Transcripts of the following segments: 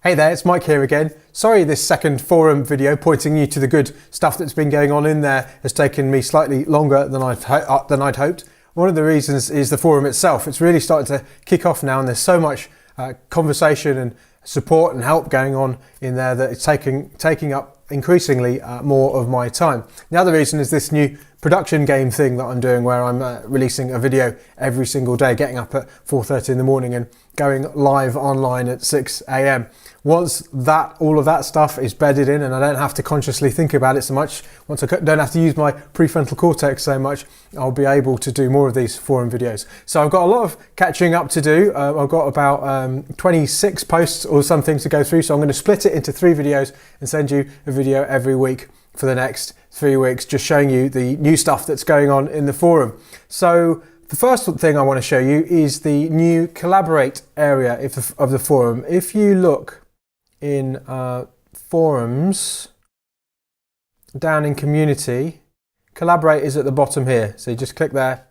Hey there, it's Mike here again. Sorry this second forum video pointing you to the good stuff that's been going on in there has taken me slightly longer than I'd hoped. One of the reasons is the forum itself. It's really started to kick off now, and there's so much conversation and support and help going on in there that it's taking up increasingly more of my time. The other reason is this new production game thing that I'm doing, where I'm releasing a video every single day, getting up at 4:30 in the morning and going live online at 6 a.m. Once all of that stuff is bedded in and I don't have to consciously think about it so much, once I don't have to use my prefrontal cortex so much, I'll be able to do more of these forum videos. So I've got a lot of catching up to do. I've got about 26 posts or something to go through, so I'm going to split it into 3 videos and send you a video every week for the next 3 weeks, just showing you the new stuff that's going on in the forum. So the first thing I want to show you is the new Collaborate area of the forum. If you look in forums, down in community, Collaborate is at the bottom here. So you just click there.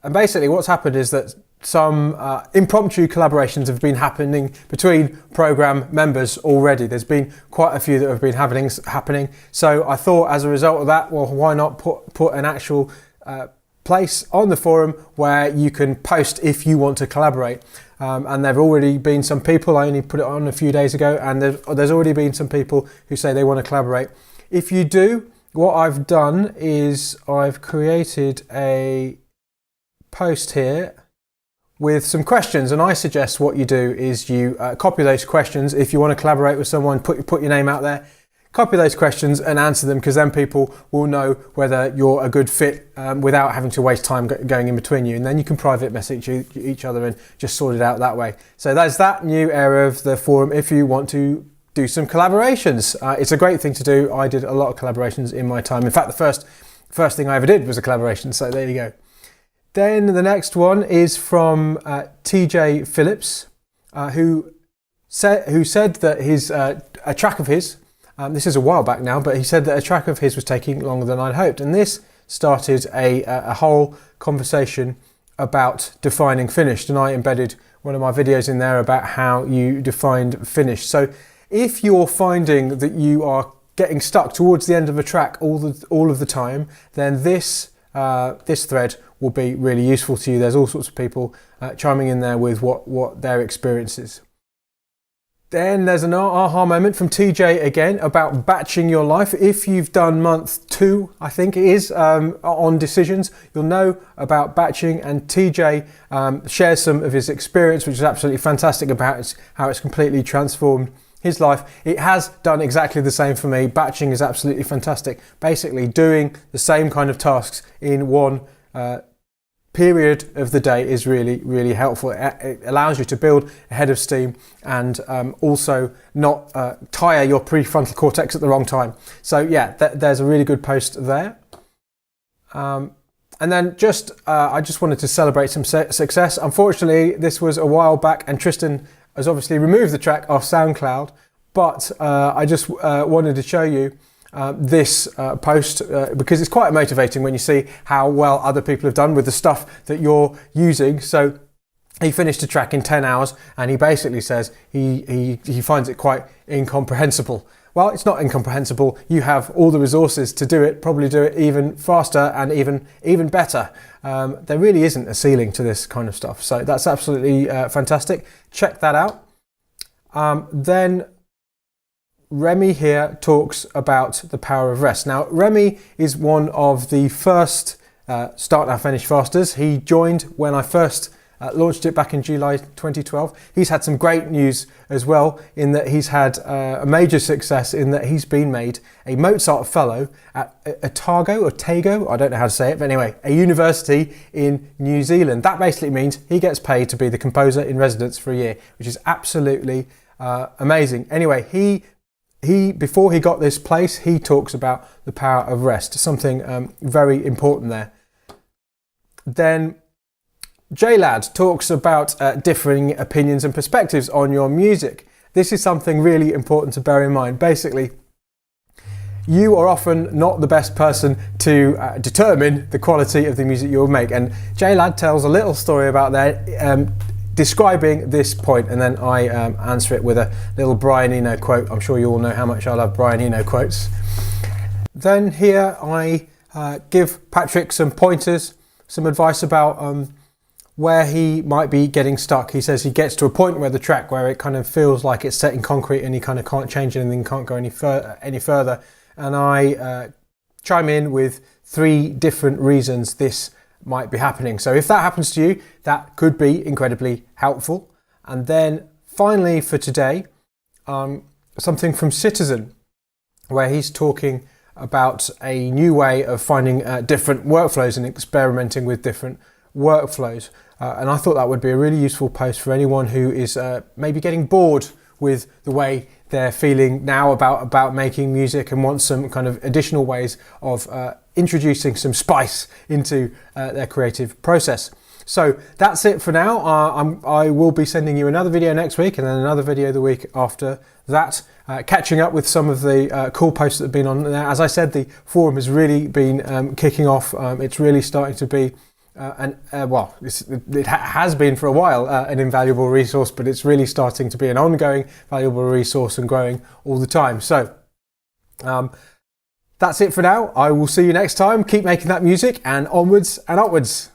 And basically what's happened is that some impromptu collaborations have been happening between program members already. There's been quite a few that have been happening. So I thought, as a result of that, well, why not put an actual place on the forum where you can post if you want to collaborate. And there have already been some people, I only put it on a few days ago, and there's already been some people who say they want to collaborate. If you do, what I've done is I've created a post here with some questions, and I suggest what you do is you copy those questions. If you want to collaborate with someone, put your name out there, copy those questions and answer them, because then people will know whether you're a good fit without having to waste time going in between you, and then you can private message each other and just sort it out that way. So there's that new area of the forum if you want to do some collaborations. It's a great thing to do. I did a lot of collaborations in my time. In fact, the first thing I ever did was a collaboration, so there you go. Then the next one is from TJ Phillips, who said that a track of his, this is a while back now, but he said that a track of his was taking longer than I'd hoped. And this started a whole conversation about defining finished. And I embedded one of my videos in there about how you defined finished. So if you're finding that you are getting stuck towards the end of a track all of the time, then this thread will be really useful to you. There's all sorts of people chiming in there with what their experience is. Then there's an aha moment from TJ again about batching your life. If you've done month 2, I think it is, on decisions, you'll know about batching, and TJ shares some of his experience, which is absolutely fantastic, about how it's completely transformed his life. It has done exactly the same for me. Batching is absolutely fantastic. Basically doing the same kind of tasks in one period of the day is really, really helpful. It allows you to build a head of steam and also not tire your prefrontal cortex at the wrong time. So yeah, there's a really good post there. And then I just wanted to celebrate some success. Unfortunately, this was a while back and Tristan has obviously removed the track off SoundCloud, but I just wanted to show you this post because it's quite motivating when you see how well other people have done with the stuff that you're using. So he finished a track in 10 hours and he basically says he finds it quite incomprehensible. Well, it's not incomprehensible. You have all the resources to do it, probably do it even faster and even better. There really isn't a ceiling to this kind of stuff. So that's absolutely fantastic. Check that out. Then Remy here talks about the power of rest. Now, Remy is one of the first Start Now Finish Fasters. He joined when I first launched it back in July 2012. He's had some great news as well, in that he's had a major success in that he's been made a Mozart Fellow at Otago, I don't know how to say it, but anyway, a university in New Zealand. That basically means he gets paid to be the composer in residence for a year, which is absolutely amazing. Anyway, he before he got this place, he talks about the power of rest, something very important there. Then JLad talks about differing opinions and perspectives on your music. This is something really important to bear in mind. Basically, you are often not the best person to determine the quality of the music you'll make. And JLad tells a little story about that. describing this point, and then I answer it with a little Brian Eno quote. I'm sure you all know how much I love Brian Eno quotes. Then here I give Patrick some pointers, some advice about where he might be getting stuck. He says he gets to a point where the track where it kind of feels like it's set in concrete and he kind of can't change anything, can't go any further. And I chime in with 3 different reasons this might be happening. So if that happens to you, that could be incredibly helpful. And then finally for today, something from Citizen, where he's talking about a new way of finding different workflows and experimenting with different workflows. And I thought that would be a really useful post for anyone who is maybe getting bored with the way they're feeling now about making music and want some kind of additional ways of introducing some spice into their creative process. So that's it for now. I will be sending you another video next week and then another video the week after that, catching up with some of the cool posts that have been on there. As I said, the forum has really been kicking off. It's really starting to be it has been for a while an invaluable resource, but it's really starting to be an ongoing valuable resource and growing all the time. So that's it for now. I will see you next time. Keep making that music and onwards and upwards.